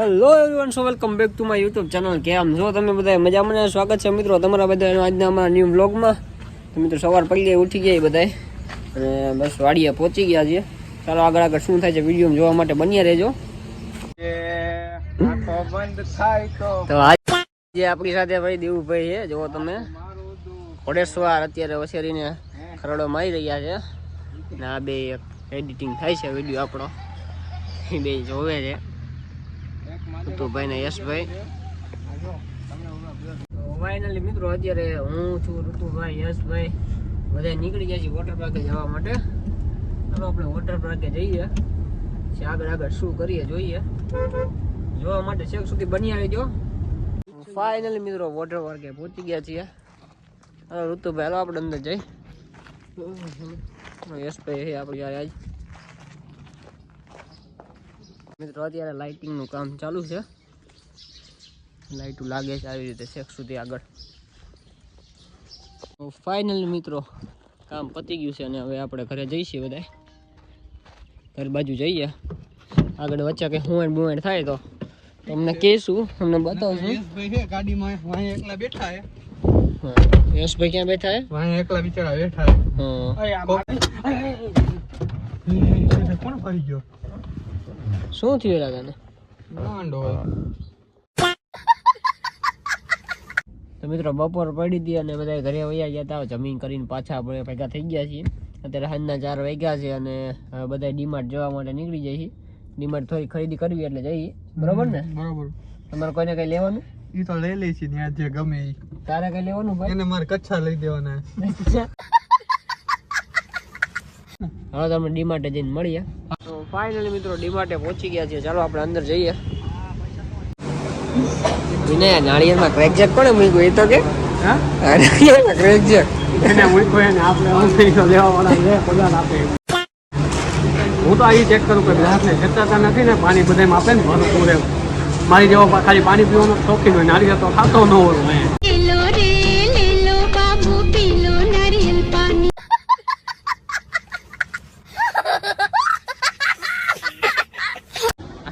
Hello everyone, so welcome back to my YouTube channel. કેમ છો તમે બધા? મજામાં? સ્વાગત છે મિત્રો તમારા બધાનું આજના અમારા ન્યૂ બ્લોગમાં. તો મિત્રો સવાર પડી ગઈ, ઉઠી ગયા બધા અને બસ વાડીએ પહોંચી ગયા છીએ. ચાલો આગળ શું થાય છે વિડીયો જોવા માટે બન્યા રહેજો. તો આજે આપણી સાથે ભાઈ દેવુભાઈ છે, જો તમે ઘોડેસવાર અત્યારે વસેરીને ખરડો મારી રહ્યા છે ને આ બે એડિટિંગ થાય છે વિડીયો આપણો, એ બે જોવે છે ઋતુભાઈ ને યશભાઈ. ફાઇનલી મિત્રો અત્યારે હું છું, ઋતુભાઈ, યશભાઈ બધા નીકળી ગયા છીએ વોટર પાર્કે જવા માટે. ચાલો આપણે વોટર પાર્કે જઈએ, આગળ શું કરીએ જોઈએ, જોવા માટે છેક સુધી બની આવી જો. ફાઇનલી મિત્રો વોટર પાર્કે પહોંચી ગયા છીએ. હાલો ઋતુભાઈ, હાલો આપણે અંદર જઈ. યશભાઈ આપણી યાર આજ મિત્રો અત્યારે લાઇટિંગ નું કામ ચાલુ છે, લાઇટું લાગે છે આવી રીતે છેક સુધી આગળ. ફાઇનલી મિત્રો કામ પતી ગયું છે અને હવે આપણે ઘરે જઈશું, બધા ઘર બાજુ જઈએ. આગળ વચ્ચે કંઈ હુંડ બુંડ થાય તો તમને કહીશું, તમને બતાવશું. ગાડીમાં એકલા બેઠા હે. યશભાઈ ક્યાં બેઠા હે? એકલા બિચારા બેઠા હે. કોણ ફરી ગયો? શું થયું રાધાને? તો મિત્રો બપોર પડી હતી અને બધા ઘરે વયા ગયા હતા. જમીન કરીને પાછા આપણે ભેગા થઈ ગયા છીએ. અત્યારે સાંજના 4 વાગ્યા છે અને બધા ડીમાર્ટ જવા માટે નીકળી જાય છે. ડીમાર્ટ થોડી ખરીદી કરવી એટલે જઈએ, બરોબર ને? બરોબર. તમારે કોઈને કઈ લેવાનું? એ તો લઈ લઈ છે ત્યાં જે ગમે એ. તારે કઈ લેવાનું ભાઈ? એને મારે કચ્છા લઈ દેવાના. હવે તમે ડીમાર્ટે જઈને મળીએ. તો ફાઇનલી મિત્રો ડીમાર્ટે પહોંચી ગયા છીએ. ચાલો આપણે અંદર જઈએ. વિનય નાળિયેરમાં ક્રેક જેક કોને મૂક્યું એ તો કે? હા, નાળિયેરમાં ક્રેક જેક એને મૂક્યો એને આપણે લેવા વાળા લે પગાર આપે. હું તો અહીં ચેક કરું કે ગ્રાહકને ખેંચાતા નથી ને, પાણી બધામાં આપે ને ભરપૂર એમ. મારી જેવો ખાલી પાણી પીવાનો શોખીન હોય, નાળિયેર તો ખાતો ન હોય.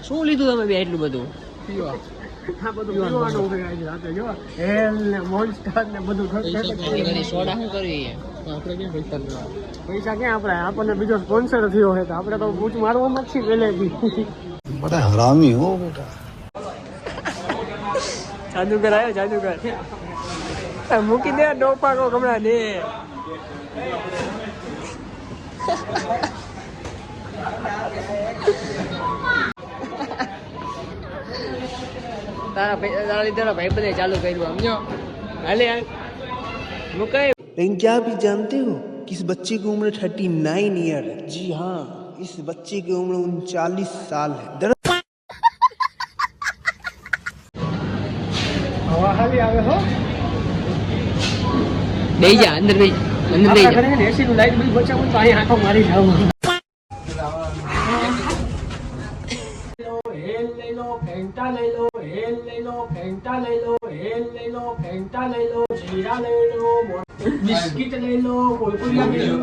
શું લીધું તમે બે એટલું બધું? પૈસા ક્યાં આપણે? આપણને બીજો સ્પોન્સર થયો છે તો આપણે તો બૂચ મારવામાં જ છીએ પહેલેથી. બડા હરામી હો બેટા. જાદુગર આવ્યો, જાદુગર મૂકી દે ડોપાકો હમણાં દે. तारा तेरा भाई बने चालू कर समझो। हाले यार मुकाई। लेकिन क्या आप ये जानते हो कि इस बच्चे की उम्र 39 ईयर है? जी हाँ, इस बच्चे की उम्र 39 साल है. हवा हाली आवे हो दे जा अंदर दे जा एसी નું લાઈટ બિલ બચાવું તો અહીં આંખો મારી જાવ. फेंटा ले लो, हेल ले लो, फेंटा ले लो, हेल ले लो, फेंटा ले लो, जीरा ले लो, बिस्किट ले लो, कुरकुरिया ले लो.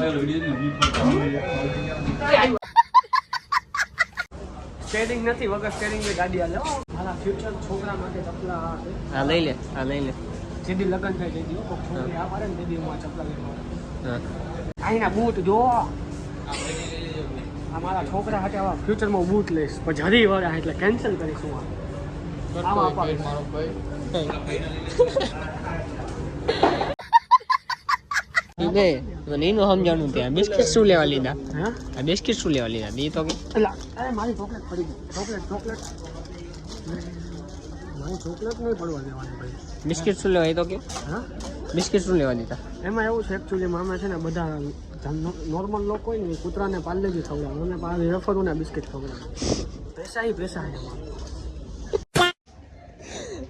સ્ટેરિંગ નથી, વગર સ્ટેરિંગ ની ગાડી આલે. મારા ફ્યુચર છોકરા માટે ચપલા આ લઈ લે, આ લઈ લે. સીધી લગન થઈ જઈ કોક છોકરી આ પાડે ને દીદી માં ચપલા લેવા. હા, આઈના બૂટ જો. हमारा छोकरा हटे आवा फ्यूचर में बूट लेस पर जरी वाला है એટલે કેન્સલ કરીશું. આવા ભાઈ મારો ભાઈ લે મને નો સમજાણું ત્યાં બિસ્કિટ શું લેવા લીધા? હા, આ બિસ્કિટ શું લેવા લીધા? દી તો કે અરે મારી ચોકલેટ પડી ગઈ. ચોકલેટ મારી ચોકલેટ નહીં પડવા દેવાની ભાઈ. બિસ્કિટ શું લેવા? એ તો કે હા, બિસ્કિટ શું લેવા દીધા? એમાં એવું છે એકચ્યુઅલી મામા છે ને બધા નોર્મલ લોકો હોય ને કૂતરાને પાર્લેજી ખવડાવે અને પાછી રફરોને બિસ્કિટ ખવડાવે. પૈસા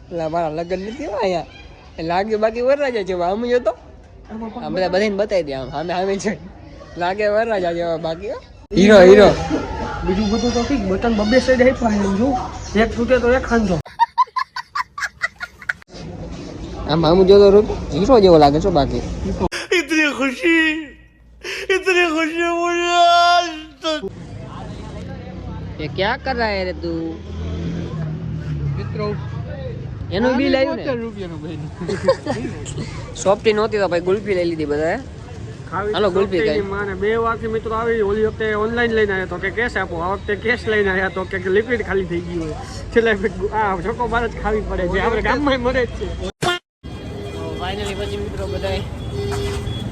એટલે મારા લગ્ન નથી આયા લાગે બાકી વરરાજા જેવા આમ જો તો આ બધા બધાને બતાવી દે આમ સામે છે લાગે વરરાજા જેવા બાકી હીરો બીજું બધું તો ઠીક. બટન બબે સાઈડ આપ્યા જો એક તૂટે તો એક ખાંજો. આમ આમ જો તો હીરો જેવો લાગે છો બાકી. इतनी खुशी मुझे आज तक. ये क्या कर रहा है रे तू? મિત્રો એનું બિલ આવ્યું ને 70 રૂપિયાનું બિલ. સોફ્ટી નહોતી તો ભાઈ ગુલ્ફી લઈ લીધી બધાએ. હાલો ગુલ્ફી ખાઈ. માને 2 વારથી મિત્રો આવી ઓલી વખતે ઓનલાઈન લઈને આવ્યા તો કે કેશ આપો, આ વખતે કેશ લઈને આવ્યા તો કે લિક્વિડ ખાલી થઈ ગયું હોય. છેલ્લે આ ચોકો બાર જ ખાવી પડે છે, આપણે ગામમાં મરે જ છે. ફાઇનલી પછી મિત્રો બધાએ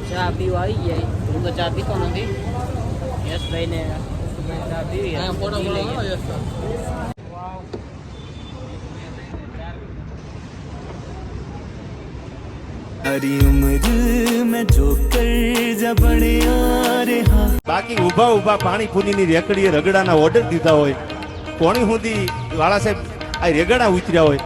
ચા પીવા આવી ગયા. હું તો ચા પીતો નથી. યશભાઈ ને ચા પીવી. हरी उम्र में जो कर जबड़े आ रहा બાકી ઊભા ઊભા પાણીપુરીની રેકડીએ રગડાના ઓર્ડર દીધા હોય, કોણી સુધી વાળા સાહેબ આ રેગડા ઉતર્યા હોય,